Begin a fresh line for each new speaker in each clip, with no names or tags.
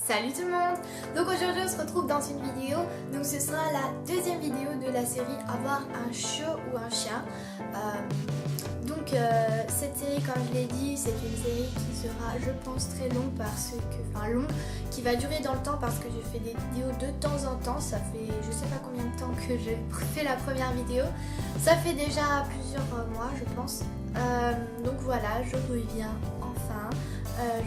Salut tout le monde! Donc aujourd'hui on se retrouve dans une vidéo, donc ce sera la deuxième vidéo de la série Avoir un chiot ou un chien. Cette série, comme je l'ai dit, c'est une série qui sera je pense très longue qui va durer dans le temps parce que je fais des vidéos de temps en temps. Ça fait je sais pas combien de temps que je fais la première vidéo, ça fait déjà plusieurs mois je pense. Donc voilà, je reviens enfin.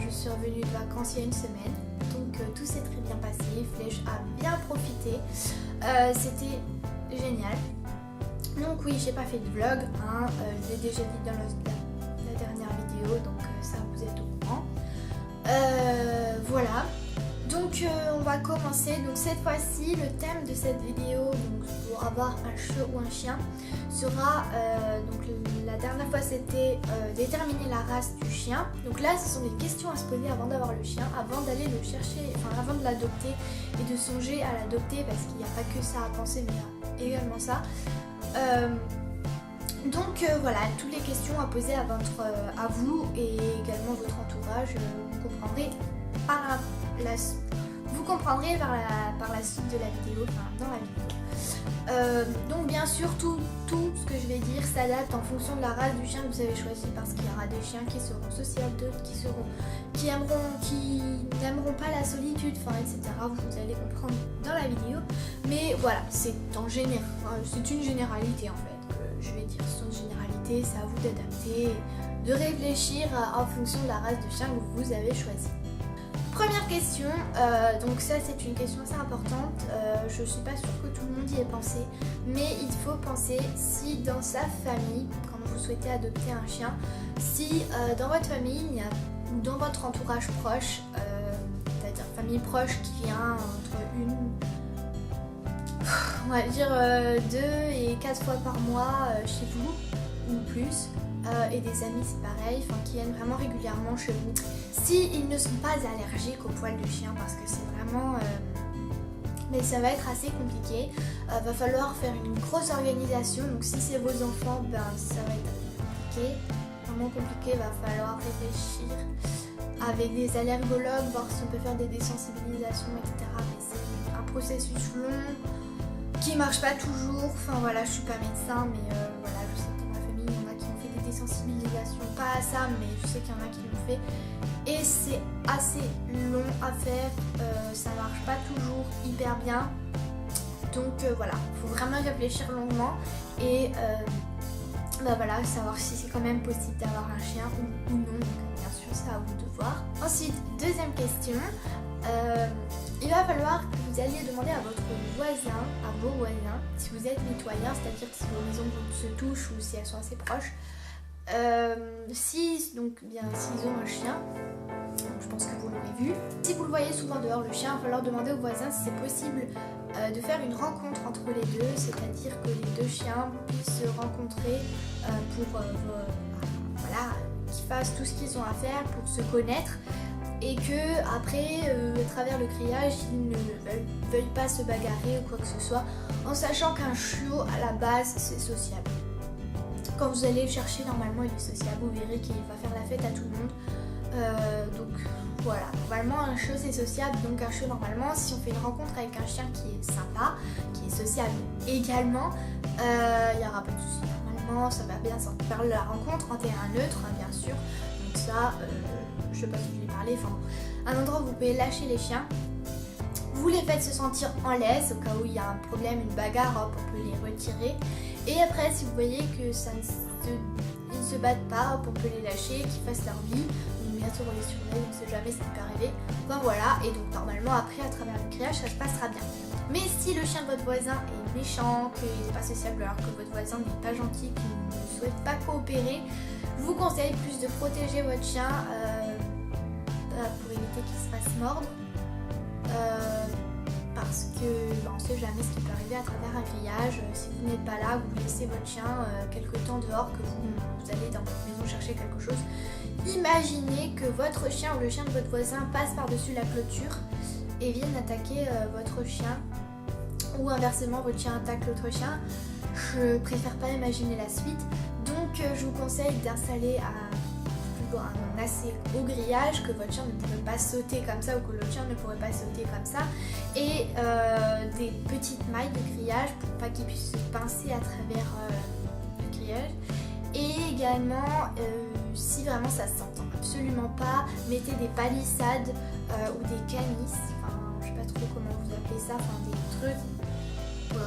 Je suis revenue de vacances il y a une semaine, donc tout s'est très bien passé, Flèche a bien profité, c'était génial. Donc oui, j'ai pas fait de vlog, je l'ai déjà dit dans la dernière vidéo, donc ça vous êtes au courant. Voilà, donc on va commencer. Donc cette fois-ci, le thème de cette vidéo, donc pour avoir un chiot ou un chien, sera donc la dernière fois c'était déterminer la race du chien. Donc là ce sont des questions à se poser avant d'avoir le chien, avant d'aller le chercher, avant de l'adopter et de songer à l'adopter, parce qu'il n'y a pas que ça à penser mais il y a également ça. Voilà, toutes les questions à poser à vous et également votre entourage, vous comprendrez par la suite de la vidéo, dans la vidéo. Donc bien sûr tout ce que je vais dire s'adapte en fonction de la race du chien que vous avez choisi, parce qu'il y aura des chiens qui seront sociables, d'autres qui n'aimeront pas la solitude, etc. Vous allez comprendre dans la vidéo. Mais voilà, c'est une généralité en fait. Je vais dire c'est une généralité, c'est à vous d'adapter, de réfléchir en fonction de la race de chien que vous avez choisi. Première question, donc ça c'est une question assez importante, je suis pas sûre que tout le monde y ait pensé, mais il faut penser si dans sa famille, quand vous souhaitez adopter un chien, si dans votre famille ou dans votre entourage proche, c'est-à-dire famille proche qui vient on va dire 2 et 4 fois par mois chez vous ou plus, et des amis c'est pareil, qui viennent vraiment régulièrement chez vous, s'ils ne sont pas allergiques aux poils de chien, parce que c'est vraiment mais ça va être assez compliqué, va falloir faire une grosse organisation. Donc si c'est vos enfants, ça va être compliqué, vraiment compliqué, va falloir réfléchir avec des allergologues, voir si on peut faire des désensibilisations, etc. Mais c'est un processus long qui marche pas toujours. Voilà, je suis pas médecin, mais voilà, je sais que dans ma famille il y en a qui ont fait des désensibilisations, pas à ça, mais je sais qu'il y en a qui l'ont fait, et c'est assez long à faire, ça marche pas toujours hyper bien. Donc voilà, faut vraiment réfléchir longuement et voilà, savoir si c'est quand même possible d'avoir un chien ou non. Donc bien sûr c'est à vous de voir. Ensuite, deuxième question, il va falloir que vous alliez demander à votre voisin, à vos voisins, si vous êtes mitoyens, c'est-à-dire si vos maisons se touchent ou si elles sont assez proches, s'ils ont un chien, je pense que vous l'aurez vu. Si vous le voyez souvent dehors le chien, il va falloir demander aux voisins si c'est possible de faire une rencontre entre les deux, c'est-à-dire que les deux chiens puissent se rencontrer pour qu'ils fassent tout ce qu'ils ont à faire pour se connaître, et que après à travers le criage ils ne veuillent pas se bagarrer ou quoi que ce soit, en sachant qu'un chiot à la base c'est sociable. Quand vous allez le chercher, normalement il est sociable, vous verrez qu'il va faire la fête à tout le monde. Donc voilà, normalement un chiot c'est sociable, donc un chiot normalement si on fait une rencontre avec un chien qui est sympa, qui est sociable également, il n'y aura pas de soucis. Normalement ça va bien faire la rencontre en terrain neutre, bien sûr. Donc ça, je sais pas si je l'ai parlé, un endroit où vous pouvez lâcher les chiens. Vous les faites se sentir en laisse, au cas où il y a un problème, une bagarre, on peut les retirer. Et après, si vous voyez que ils ne se battent pas, on peut les lâcher, qu'ils fassent leur vie. Donc bien sûr on les surveille, on ne sait jamais ce qui peut arriver. Voilà, et donc normalement après à travers le criage ça se passera bien. Mais si le chien de votre voisin est méchant, qu'il n'est pas sociable, alors que votre voisin n'est pas gentil, qu'il ne souhaite pas coopérer, je vous conseille plus de protéger votre chien pour éviter qu'il se fasse mordre, parce que on ne sait jamais ce qui peut arriver à travers un grillage. Si vous n'êtes pas là, vous laissez votre chien quelque temps dehors, que vous allez dans votre maison chercher quelque chose, imaginez que votre chien ou le chien de votre voisin passe par-dessus la clôture et vienne attaquer votre chien, ou inversement votre chien attaque l'autre chien. Je préfère pas imaginer la suite, donc je vous conseille d'installer un passer au grillage, que votre chien ne pourrait pas sauter comme ça ou que l'autre chien ne pourrait pas sauter comme ça, et des petites mailles de grillage pour pas qu'il puisse se pincer à travers le grillage. Et également, si vraiment ça s'entend absolument pas, mettez des palissades ou des canisses, enfin je sais pas trop comment vous appelez ça, enfin des trucs pour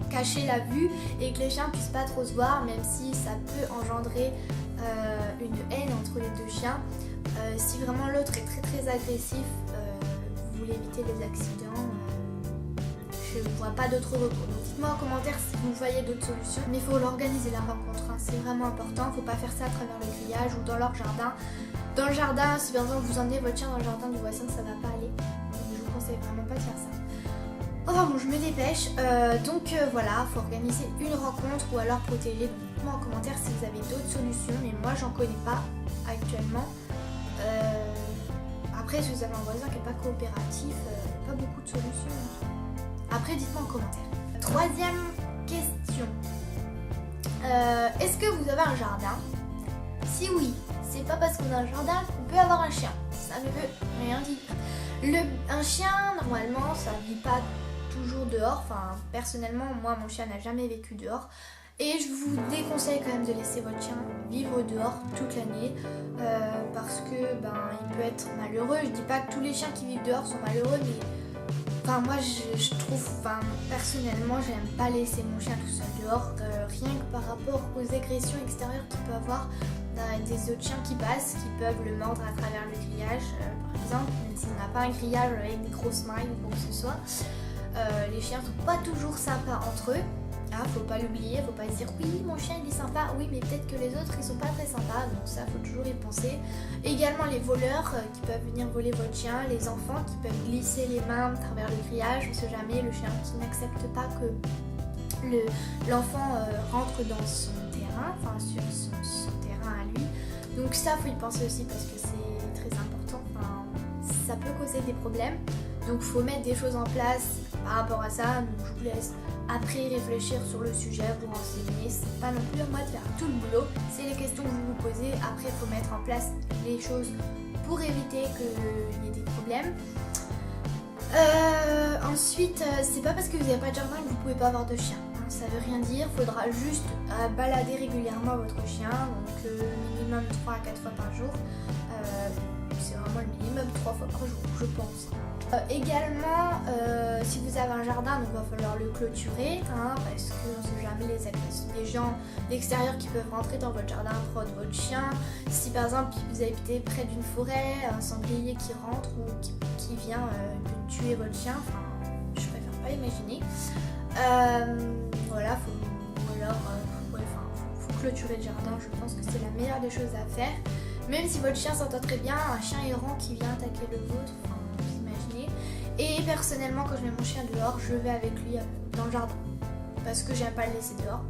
cacher la vue et que les chiens puissent pas trop se voir, même si ça peut engendrer une haine entre les deux chiens. Si vraiment l'autre est très très agressif, vous voulez éviter les accidents, je ne vois pas d'autres recours. Donc dites-moi en commentaire si vous voyez d'autres solutions, mais il faut l'organiser la rencontre, hein. C'est vraiment important, il ne faut pas faire ça à travers le grillage ou dans leur jardin. Dans le jardin, si par exemple vous emmenez votre chien dans le jardin du voisin, ça va pas aller. Donc je vous conseille vraiment pas de faire ça. Enfin bon, je me dépêche. Voilà, il faut organiser une rencontre ou alors protéger. Donc dites-moi en commentaire si vous avez d'autres solutions, mais moi j'en connais pas actuellement. Après, si vous avez un voisin qui n'est pas coopératif, pas beaucoup de solutions. Après, dites-moi en commentaire. Troisième question. Est-ce que vous avez un jardin? Si oui, c'est pas parce qu'on a un jardin qu'on peut avoir un chien. Ça ne veut rien dire. Un chien, normalement, ça vit pas toujours dehors. Enfin, personnellement, moi, mon chien n'a jamais vécu dehors. Et je vous déconseille quand même de laisser votre chien vivre dehors toute l'année parce que il peut être malheureux. Je dis pas que tous les chiens qui vivent dehors sont malheureux, mais moi je trouve, personnellement, j'aime pas laisser mon chien tout seul dehors, rien que par rapport aux agressions extérieures qu'il peut avoir des autres chiens qui passent, qui peuvent le mordre à travers le grillage, par exemple, même s'il n'a pas un grillage avec des grosses mailles ou quoi que ce soit. Les chiens sont pas toujours sympas entre eux. Faut pas l'oublier, faut pas se dire oui mon chien il est sympa, oui mais peut-être que les autres ils sont pas très sympas, donc ça faut toujours y penser. Également les voleurs qui peuvent venir voler votre chien, les enfants qui peuvent glisser les mains à travers le grillage, on sait jamais, le chien qui n'accepte pas que l'enfant rentre dans son terrain, sur son terrain à lui. Donc ça faut y penser aussi parce que c'est très important, ça peut causer des problèmes. Donc faut mettre des choses en place par rapport à ça, donc je vous laisse après réfléchir sur le sujet, vous renseigner, c'est pas non plus à moi de faire tout le boulot, c'est les questions que vous vous posez, après il faut mettre en place les choses pour éviter qu'il y ait des problèmes. Ensuite, c'est pas parce que vous n'avez pas de jardin que vous pouvez pas avoir de chien, hein, ça veut rien dire, il faudra juste balader régulièrement votre chien, donc minimum 3 à 4 fois par jour, c'est vraiment le minimum 3 fois par jour, je pense. Également, si vous avez un jardin, il va falloir le clôturer, parce qu'on ne sait jamais les gens d'extérieur qui peuvent rentrer dans votre jardin prendre votre chien. Si par exemple vous habitez près d'une forêt, un sanglier qui rentre ou qui vient tuer votre chien, je préfère pas imaginer. Voilà, faut clôturer le jardin, je pense que c'est la meilleure des choses à faire. Même si votre chien s'entend très bien, un chien errant qui vient attaquer le vôtre, vous imaginez. Et personnellement, quand je mets mon chien dehors, je vais avec lui dans le jardin. Parce que j'aime pas le laisser dehors.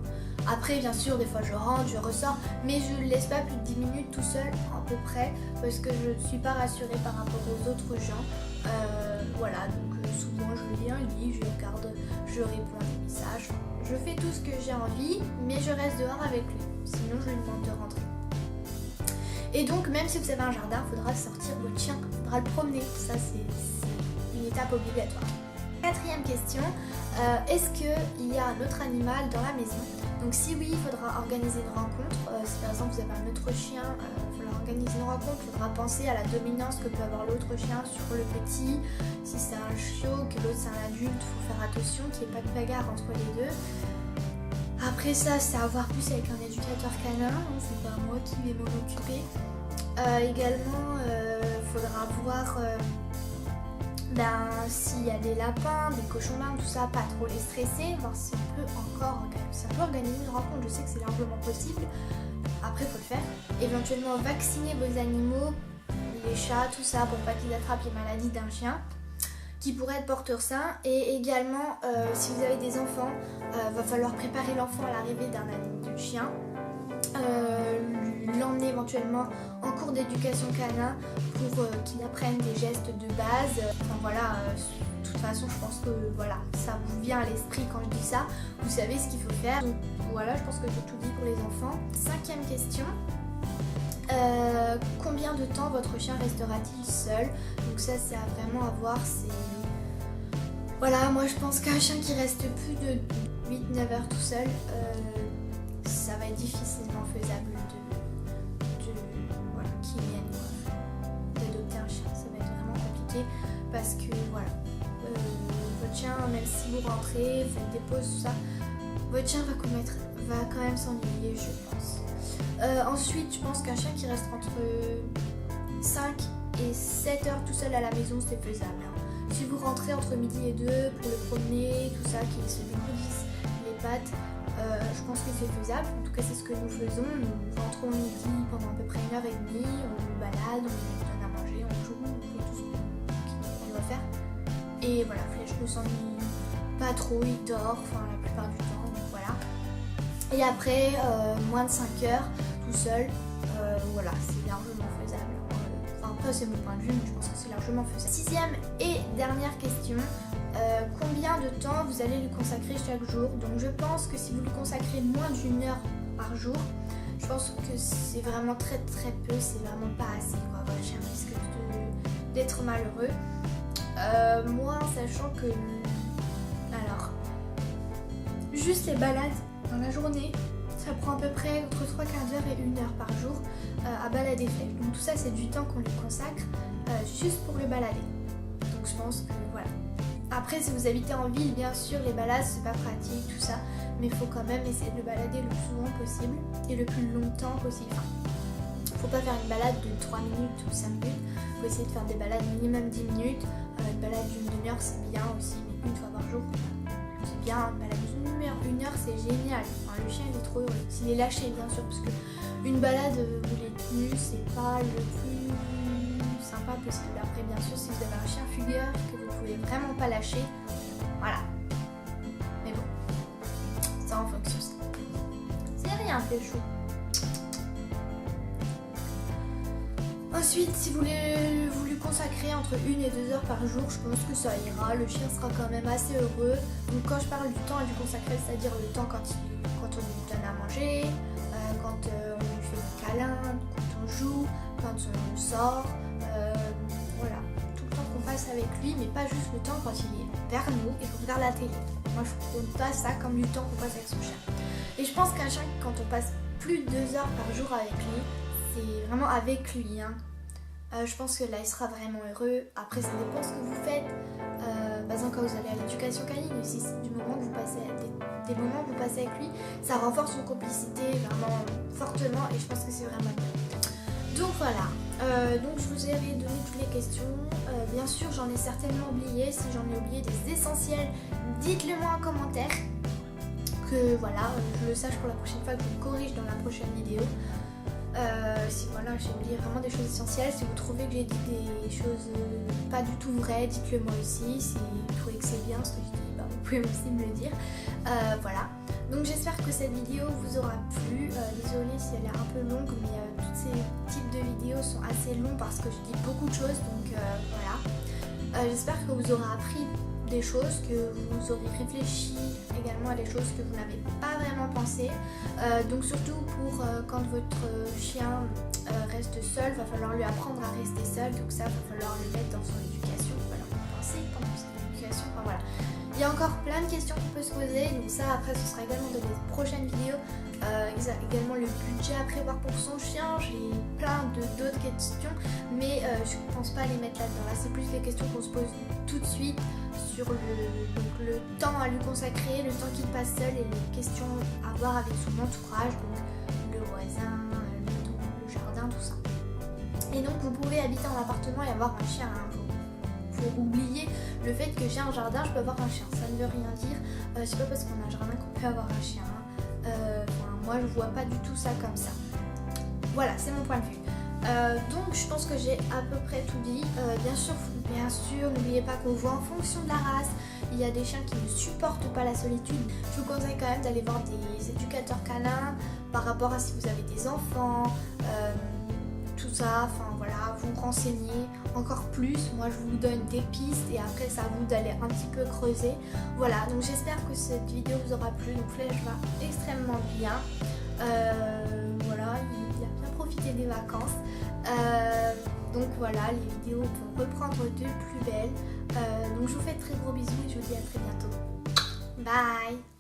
Après, bien sûr, des fois je rentre, je ressors, mais je ne le laisse pas plus de 10 minutes tout seul, à peu près, parce que je ne suis pas rassurée par rapport aux autres gens. Voilà, donc souvent je lis un livre, je regarde, je réponds à des messages. Je fais tout ce que j'ai envie, mais je reste dehors avec lui. Sinon, je lui demande de rentrer. Et donc, même si vous avez un jardin, il faudra sortir votre chien, il faudra le promener. Ça, c'est une étape obligatoire. Quatrième question, est-ce qu'il y a un autre animal dans la maison? Donc si oui, il faudra organiser une rencontre. Si par exemple vous avez un autre chien, il faudra organiser une rencontre. Il faudra penser à la dominance que peut avoir l'autre chien sur le petit. Si c'est un chiot, que l'autre c'est un adulte, il faut faire attention qu'il n'y ait pas de bagarre entre les deux. Après ça, c'est à voir plus avec un éducateur canin, c'est pas moi qui vais m'en occuper. Également, faudra voir s'il y a des lapins, des cochons d'Inde, tout ça, pas trop les stresser, voir si on peut organiser une rencontre, je sais que c'est largement possible. Après, il faut le faire. Éventuellement, vacciner vos animaux, les chats, tout ça, pour pas qu'ils attrapent les maladies d'un chien qui pourrait être porteur sain. Et également, si vous avez des enfants, va falloir préparer l'enfant à l'arrivée d'un chien, l'emmener éventuellement en cours d'éducation canin pour qu'il apprenne des gestes de base. De toute façon, je pense que ça vous vient à l'esprit quand je dis ça, vous savez ce qu'il faut faire. Donc voilà, je pense que j'ai tout dit pour les enfants. Cinquième question, Combien de temps votre chien restera-t-il seul? Donc ça c'est vraiment à voir. Voilà, moi je pense qu'un chien qui reste plus de 8-9 heures tout seul, ça va être difficilement faisable voilà, qu'il vienne d'adopter un chien. Ça va être vraiment compliqué parce que voilà, votre chien, même si vous rentrez, faites des pauses, tout ça, votre chien va quand même s'ennuyer, je pense. Ensuite, je pense qu'un chien qui reste entre 5 et 7 heures tout seul à la maison, c'est faisable. Si vous rentrez entre midi et 2 pour le promener, tout ça, qu'il se dégourdisse les pattes, je pense que c'est faisable. En tout cas, c'est ce que nous faisons. Nous rentrons midi pendant à peu près 1h30, on le balade, on lui donne à manger, on joue, on fait tout ce qu'on doit faire. Et voilà, Flèche ne s'ennuie pas trop, il dort, enfin la plupart du temps, donc voilà. Et après, moins de 5 heures tout seul, voilà, c'est largement faisable. Après, c'est mon point de vue, mais je pense que c'est largement faisable. Sixième et dernière question, combien de temps vous allez lui consacrer chaque jour? Donc je pense que si vous lui consacrez moins d'1 heure par jour, je pense que c'est vraiment très peu, c'est vraiment pas assez, quoi. Votre chien risque d'être malheureux. Moi, sachant que... Alors, juste les balades dans la journée, ça prend à peu près entre 3 quarts d'heure et 1 heure par jour à balader Flèche. Donc tout ça c'est du temps qu'on lui consacre juste pour le balader. Donc je pense que voilà. Après si vous habitez en ville, bien sûr les balades c'est pas pratique tout ça, mais il faut quand même essayer de le balader le plus souvent possible et le plus longtemps possible. Enfin, faut pas faire une balade de 3 minutes ou 5 minutes, faut essayer de faire des balades minimum 10 minutes. Une balade d'une demi-heure c'est bien aussi, mais une fois par jour c'est bien. Une balade d'une demi-heure, 1 heure c'est génial. Enfin, le chien il est trop heureux. S'il est lâché bien sûr, parce que une balade où il est tenu c'est pas le plus sympa possible. Après bien sûr si vous avez un chien fugueur que vous pouvez vraiment pas lâcher, voilà. Mais bon, ça en fonction. C'est rien, c'est chaud. Ensuite, si vous lui consacrez entre 1 et 2 heures par jour, je pense que ça ira. Le chien sera quand même assez heureux. Donc quand je parle du temps à lui consacrer, c'est-à-dire le temps quand on lui donne à manger, quand on lui fait des câlins, quand on joue, quand on sort, voilà, tout le temps qu'on passe avec lui, mais pas juste le temps quand il est vers nous et qu'on regarde la télé. Moi je compte pas ça comme du temps qu'on passe avec son chien. Et je pense qu'un chien, quand on passe plus de 2 heures par jour avec lui, c'est vraiment avec lui, hein. Je pense que là il sera vraiment heureux. Après ça dépend ce que vous faites. Par exemple quand vous allez à l'éducation canine, aussi du moment que vous passez des moments que vous passez avec lui, ça renforce une complicité vraiment fortement et je pense que c'est vraiment bien. Donc voilà, donc je vous ai donné toutes les questions. Bien sûr j'en ai certainement oublié. Si j'en ai oublié des essentiels, dites-le moi en commentaire. Que voilà, je le sache pour la prochaine fois, que je me corrige dans la prochaine vidéo. Si voilà, j'ai oublié vraiment des choses essentielles. Si vous trouvez que j'ai dit des choses pas du tout vraies, dites-le moi aussi. Si vous trouvez que c'est bien ce que je dis, bah, vous pouvez aussi me le dire. Voilà, donc j'espère que cette vidéo vous aura plu. Désolée si elle est un peu longue, mais tous ces types de vidéos sont assez longs parce que je dis beaucoup de choses. Donc voilà, j'espère que vous aurez appris des choses, que vous aurez réfléchi également à des choses que vous n'avez pas vraiment pensé. Donc surtout pour quand votre chien reste seul, va falloir lui apprendre à rester seul, donc ça va falloir le mettre dans son éducation, il va falloir y penser pendant son éducation, enfin voilà. Il y a encore plein de questions qu'on peut se poser, donc ça après ce sera également dans les prochaines vidéos. Également le budget à prévoir pour son chien, j'ai plein d'autres questions, mais je ne pense pas les mettre là-dedans. Là c'est plus les questions qu'on se pose tout de suite sur le temps à lui consacrer, le temps qu'il passe seul et les questions à voir avec son entourage, donc le voisin, le jardin, tout ça. Et donc vous pouvez habiter en appartement et avoir un chien, hein. Faut oublier le fait que j'ai un jardin, je peux avoir un chien, ça ne veut rien dire. C'est pas parce qu'on a un jardin qu'on peut avoir un chien, hein. Moi je vois pas du tout ça comme ça. Voilà, c'est mon point de vue. Donc je pense que j'ai à peu près tout dit. Bien sûr, n'oubliez pas qu'on voit en fonction de la race. Il y a des chiens qui ne supportent pas la solitude. Je vous conseille quand même d'aller voir des éducateurs canins par rapport à si vous avez des enfants, tout ça. Enfin voilà, vous renseignez encore plus. Moi je vous donne des pistes et après c'est à vous d'aller un petit peu creuser. Voilà, donc j'espère que cette vidéo vous aura plu. Donc Flèche va extrêmement bien. Voilà, il a bien profiter des vacances. Donc voilà, les vidéos vont reprendre de plus belle. Donc je vous fais de très gros bisous et je vous dis à très bientôt. Bye!